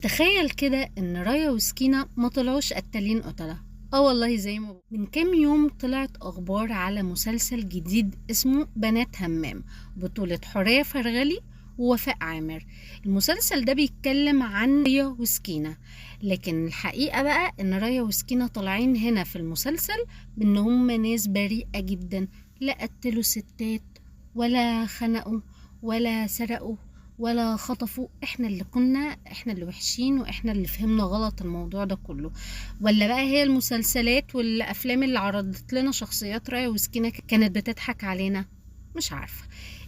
تخيل كده ان رايا وسكينة ما طلعوش قتالين قتلة. والله زي ما من كام يوم طلعت اخبار على مسلسل جديد اسمه بنات همام، بطولة حورية فرغلي ووفاء عامر. المسلسل ده بيتكلم عن رايا وسكينة، لكن الحقيقة بقى ان رايا وسكينة طالعين هنا في المسلسل بان هم ناس بريئة جدا، لا قتلوا ستات ولا خنقوا ولا سرقوا ولا خطفوا. احنا اللي وحشين، واحنا اللي فهمنا غلط الموضوع ده كله. ولا بقى هي المسلسلات والافلام اللي عرضت لنا شخصيات رايا وسكينة كانت بتضحك علينا؟ مش عارفة.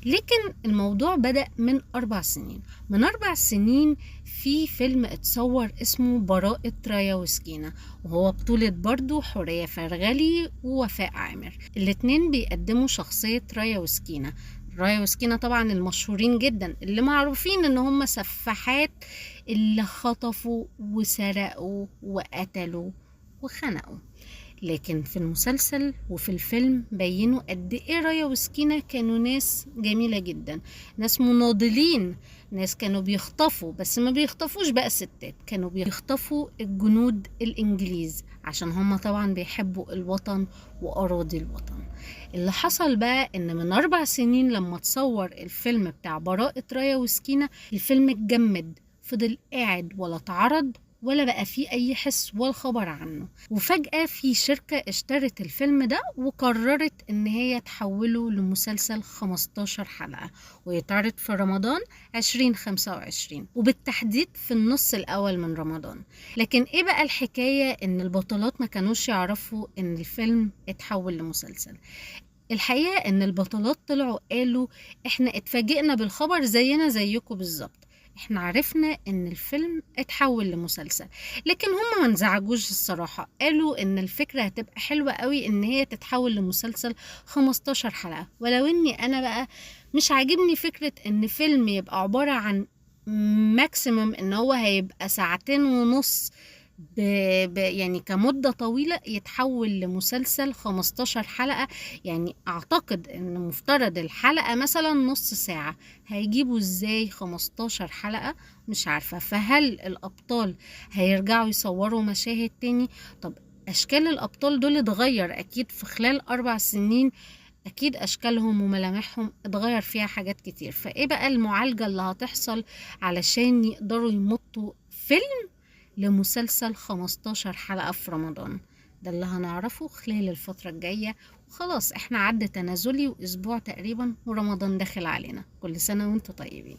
لكن الموضوع بدأ من 4 سنين. من 4 سنين في فيلم اتصور اسمه براءة رايا وسكينة، وهو بطولة برضو حورية فرغلي ووفاء عامر. الاتنين بيقدموا شخصية رايا وسكينة. رايا وسكينة طبعا المشهورين جدا اللي معروفين ان هم سفاحات، اللي خطفوا وسرقوا وقتلوا وخنقوا. لكن في المسلسل وفي الفيلم بينوا قد ايه رايا وسكينة كانوا ناس جميلة جدا، ناس مناضلين، ناس كانوا بيخطفوا، بس ما بيخطفوش بقى ستات، كانوا بيخطفوا الجنود الانجليز عشان هم طبعا بيحبوا الوطن واراضي الوطن. اللي حصل بقى ان من 4 سنين لما تصور الفيلم بتاع براءة رايا وسكينة، الفيلم اتجمد، فضل قاعد ولا اتعرض ولا بقى فيه اي حس ولا خبر عنه. وفجأة في شركة اشترت الفيلم ده وقررت ان هي تحوله لمسلسل 15 حلقة ويتعرض في رمضان 2025، وبالتحديد في النص الاول من رمضان. لكن ايه بقى الحكاية؟ ان البطلات ما كانوش يعرفوا ان الفيلم اتحول لمسلسل. الحقيقة ان البطلات طلعوا قالوا احنا اتفاجئنا بالخبر زينا زيكم بالظبط، احنا عرفنا ان الفيلم اتحول لمسلسل. لكن هم ما انزعجوش الصراحة، قالوا ان الفكرة هتبقى حلوة قوي ان هي تتحول لمسلسل 15 حلقة. ولو اني انا بقى مش عاجبني فكرة ان فيلم يبقى عبارة عن ماكسيمم ان هو هيبقى 2.5 ساعة، يعني كمدة طويلة يتحول لمسلسل 15 حلقة. يعني اعتقد ان مفترض الحلقة مثلا نص ساعة، هيجيبوا ازاي 15 حلقة؟ مش عارفة. فهل الابطال هيرجعوا يصوروا مشاهد تاني؟ طب اشكال الابطال دول اتغير اكيد في خلال 4 سنين، اكيد اشكالهم وملامحهم اتغير فيها حاجات كتير. فايه بقى المعالجة اللي هتحصل علشان يقدروا يمطوا فيلم لمسلسل 15 حلقة في رمضان؟ ده اللي هنعرفه خلال الفترة الجاية. وخلاص احنا عد تنازلي واسبوع تقريبا ورمضان داخل علينا. كل سنة وانتم طيبين.